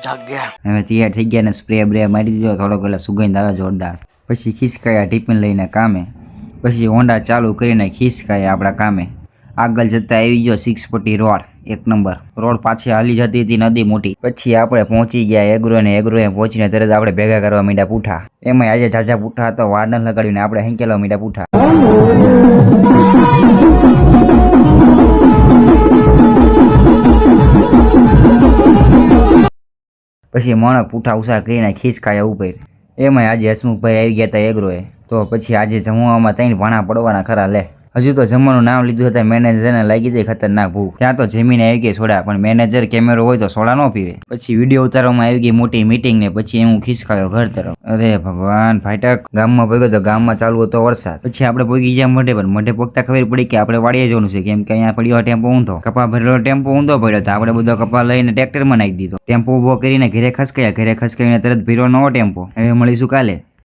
હવે તૈયાર થઈ ગયા ને સ્પ્રે બ્રે મારી દીધો, થોડોક એટલે સુગંધ આવે જોરદાર. પછી ખિસકાયા ટિફિન લઈને કામે, પછી હોન્ડા ચાલુ કરીને ખિસકાયા આપણા કામે. આગળ જતા આવી ગયો 640 રોડ, 1 નંબર રોડ. પાછી હાલી જતી હતી નદી મોટી. પછી આપણે પહોંચી ગયા એગ્રો ને એગ્રોએ પહોંચીને તરત આપણે ભેગા કરવા માંડ્યા પૂઠા. એમાં આજે ઝાઝા પૂઠા તો વાર ન લગાડીને આપણે હેંકેલવા માંડ્યા પૂઠા. પછી મણક પૂઠા ઉષા કરીને ખિસકાયા ઉપર. એમાં આજે હસમુખભાઈ આવી ગયા હતા એગ્રોએ. તો પછી આજે જમવામાં 3 ભાણા પડવાના ખરા લે. હજુ તો જમવાનું નામ લીધું હતા મેનેજરને લાગી જાય ખતરનાક ભૂખ. ત્યાં તો જમીને આવી ગઈ સોડા, પણ મેનેજર કેમેરો હોય તો સોડા ન પીવે. પછી વિડીયો ઉતારવામાં આવી ગઈ મોટી મીટિંગ ને પછી હું ખિસકાયો ઘર તરફ. અરે ભગવાન ફાટક. ગામમાં ભેગો તો ગામમાં ચાલુ હતો વરસાદ. પછી આપણે પહોંચી ગયા મઢે, પણ મઢે પહોંચતા ખબર પડી કે આપણે વાડીએ જવાનું છે, કેમ કે અહીંયા પડ્યો ટેમ્પો ઊંધો. કપા ભરેલો ટેમ્પો ઊંધો પડ્યો તો આપણે બધો કપા લઈને ટ્રેક્ટરમાં નાખી દીધો. ટેમ્પો ઉભો કરીને ઘરે ખસકાયા. ઘરે ખસકાઈને તરત ભીરો નવો ટેમ્પો. હવે મળીશું કાલે.